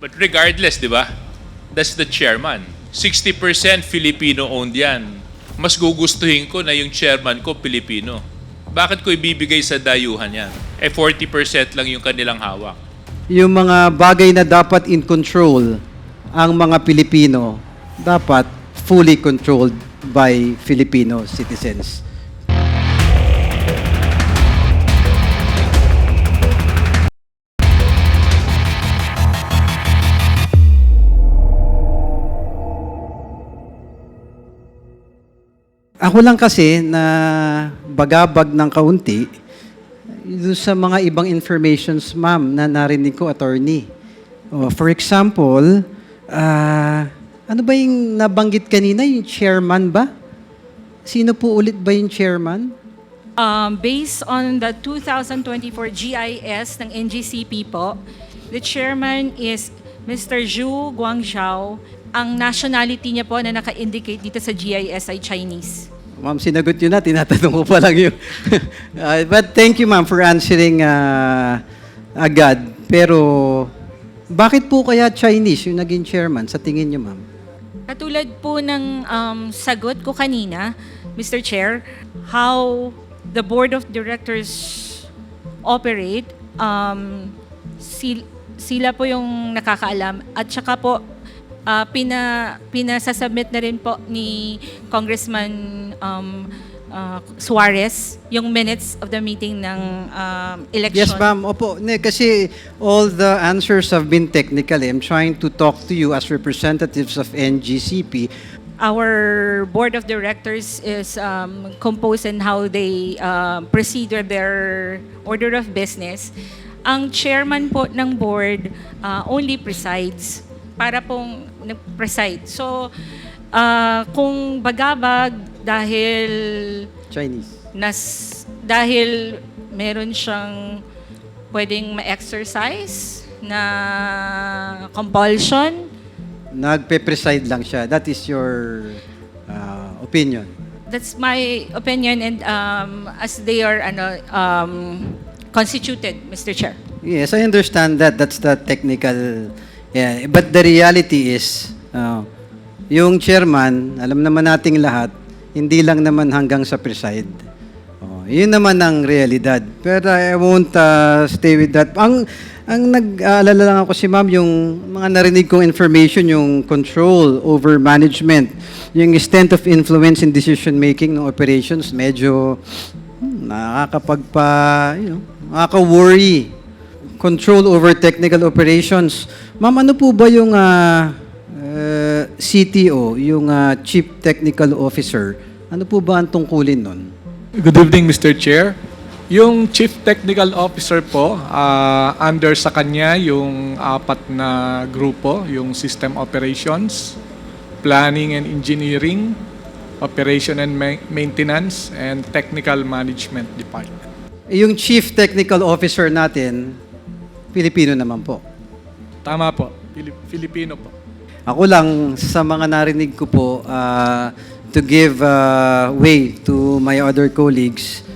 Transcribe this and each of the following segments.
But regardless, di ba? That's the chairman. 60% Filipino-owned yan. Mas gugustuhin ko na yung chairman ko Pilipino. Bakit ko ibibigay sa dayuhan yan? 40% lang yung kanilang hawak. Yung mga bagay na dapat in control ang mga Pilipino, dapat fully controlled by Filipino citizens. Ako lang kasi na bagabag ng kaunti doon sa mga ibang informations, ma'am, na narinig ko, attorney. For example, ano ba yung nabanggit kanina, yung chairman ba? Sino po ulit ba yung chairman? Based on the 2024 GIS ng NGCP po, the chairman is Mr. Zhu Guangzhou. Ang nationality niya po na naka-indicate dito sa GIS ay Chinese. Ma'am, sinagot yun na. Tinatanong ko pa lang yun. But thank you, ma'am, for answering agad. Pero bakit po kaya Chinese yung naging chairman sa tingin niyo, ma'am? Katulad po ng sagot ko kanina, Mr. Chair, how the Board of Directors operate, sila po yung nakakaalam. At saka po, pinasasubmit na rin po ni Congressman Suarez yung minutes of the meeting ng election. Yes, ma'am. Opo. Kasi all the answers have been technical. I'm trying to talk to you as representatives of NGCP. Our board of directors is composed and how they proceed with their order of business. Ang chairman po ng board only presides para pong nag-preside. So, kung bagabag dahil Chinese. dahil meron siyang pwedeng ma-exercise na compulsion, Nagpe-preside lang siya. That is your opinion. that's my opinion, and as they are constituted, Mr. Chair. Yes, I understand that. That's the technical. Yeah, but the reality is, yung chairman, alam naman nating lahat, hindi lang naman hanggang sa preside. Yun naman ang realidad. Pero I won't stay with that. Ang nag-aalala lang ako si ma'am, yung mga narinig kong information, yung control over management, yung extent of influence in decision-making ng operations, medyo nakaka-worry. Control over technical operations. Ma'am, ano po ba yung CTO, yung Chief Technical Officer? Ano po ba ang tungkulin nun? Good evening, Mr. Chair. Yung Chief Technical Officer po, under sa kanya yung 4 na grupo, yung System Operations, Planning and Engineering, Operation and Maintenance, and Technical Management Department. Yung Chief Technical Officer natin, Pilipino naman po. Tama po, Filipino po. Ako lang, sa mga narinig ko po, to give way to my other colleagues,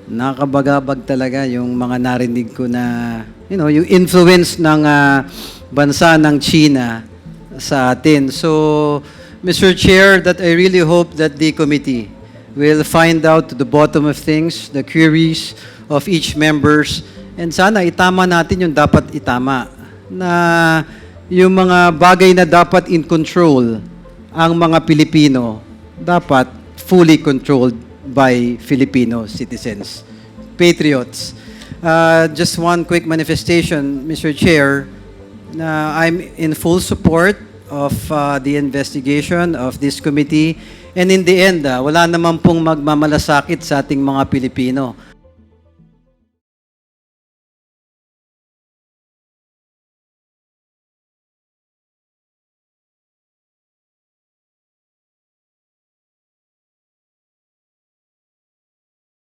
nakakabagabag talaga yung mga narinig ko na, yung influence ng bansa ng China sa atin. So, Mr. Chair, that I really hope that the committee will find out to the bottom of things, the queries of each members, and sana itama natin yung dapat itama, na yung mga bagay na dapat in control ang mga Pilipino, dapat fully controlled by Filipino citizens, patriots. Just one quick manifestation, Mr. Chair, na I'm in full support of the investigation of this committee, and in the end, wala naman pong magmamalasakit sa ating mga Pilipino.